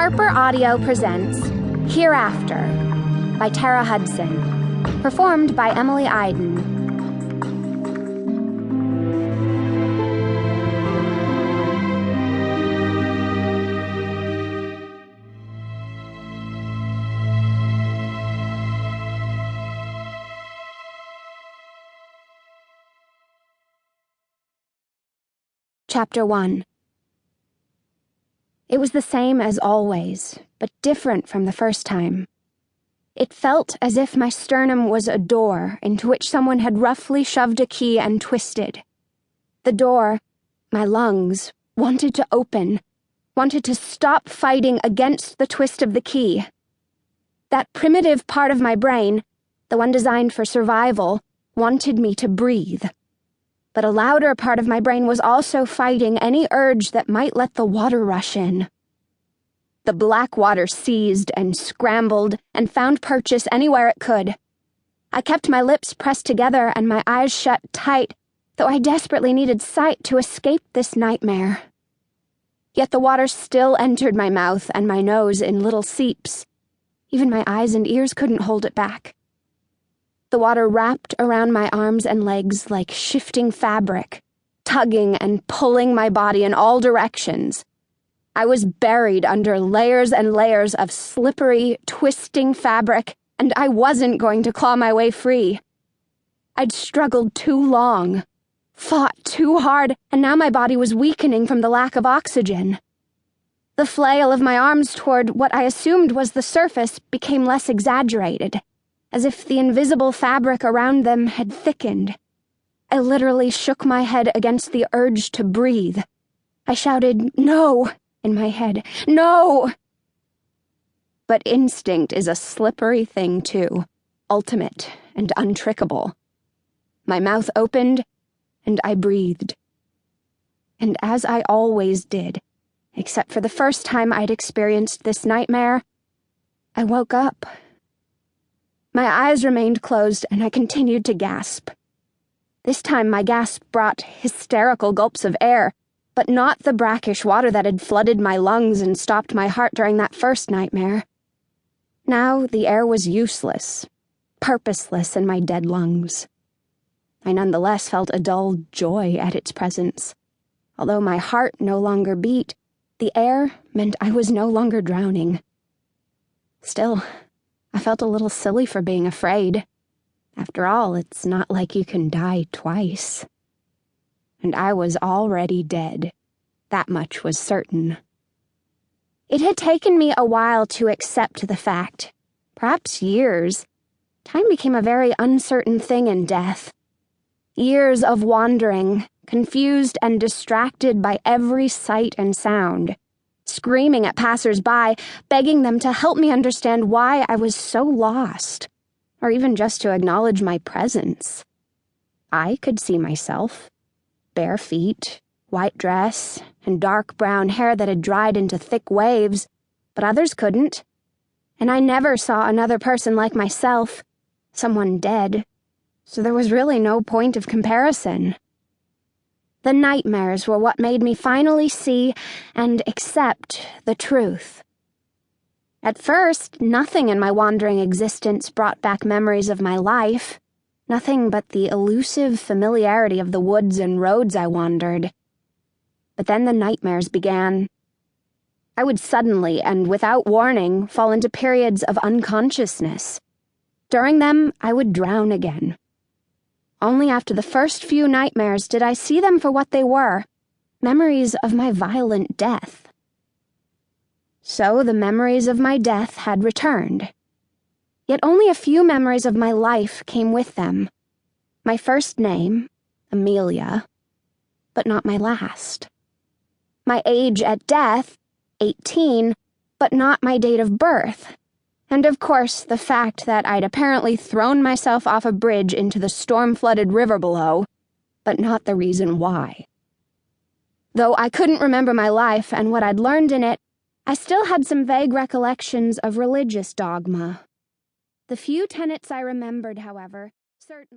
Harper Audio presents Hereafter by Tara Hudson, performed by Emily Eiden. Chapter 1. It was the same as always, but different from the first time. It felt as if my sternum was a door into which someone had roughly shoved a key and twisted. The door, my lungs, wanted to open, wanted to stop fighting against the twist of the key. That primitive part of my brain, the one designed for survival, wanted me to breathe. But a louder part of my brain was also fighting any urge that might let the water rush in. The black water seized and scrambled and found purchase anywhere it could. I kept my lips pressed together and my eyes shut tight, though I desperately needed sight to escape this nightmare. Yet the water still entered my mouth and my nose in little seeps. Even my eyes and ears couldn't hold it back. The water wrapped around my arms and legs like shifting fabric, tugging and pulling my body in all directions. I was buried under layers and layers of slippery, twisting fabric, and I wasn't going to claw my way free. I'd struggled too long, fought too hard, and now my body was weakening from the lack of oxygen. The flail of my arms toward what I assumed was the surface became less exaggerated, as if the invisible fabric around them had thickened. I literally shook my head against the urge to breathe. I shouted, "No!" in my head. "No!" But instinct is a slippery thing, too, ultimate and untrickable. My mouth opened, and I breathed. And as I always did, except for the first time I'd experienced this nightmare, I woke up. My eyes remained closed, and I continued to gasp. This time my gasp brought hysterical gulps of air, but not the brackish water that had flooded my lungs and stopped my heart during that first nightmare. Now the air was useless, purposeless in my dead lungs. I nonetheless felt a dull joy at its presence. Although my heart no longer beat, the air meant I was no longer drowning. Still, I felt a little silly for being afraid. After all, it's not like you can die twice. And I was already dead. That much was certain. It had taken me a while to accept the fact, perhaps years. Time became a very uncertain thing in death. Years of wandering, confused and distracted by every sight and sound, screaming at passers-by, begging them to help me understand why I was so lost, or even just to acknowledge my presence. I could see myself. Bare feet, white dress, and dark brown hair that had dried into thick waves, but others couldn't. And I never saw another person like myself, someone dead, so there was really no point of comparison. The nightmares were what made me finally see and accept the truth. At first, nothing in my wandering existence brought back memories of my life. Nothing but the elusive familiarity of the woods and roads I wandered. But then the nightmares began. I would suddenly and without warning fall into periods of unconsciousness. During them, I would drown again. Only after the first few nightmares did I see them for what they were, memories of my violent death. So the memories of my death had returned. Yet only a few memories of my life came with them. My first name, Amelia, but not my last. My age at death, 18, but not my date of birth. And of course, the fact that I'd apparently thrown myself off a bridge into the storm-flooded river below, but not the reason why. Though I couldn't remember my life and what I'd learned in it, I still had some vague recollections of religious dogma. The few tenets I remembered, however, certainly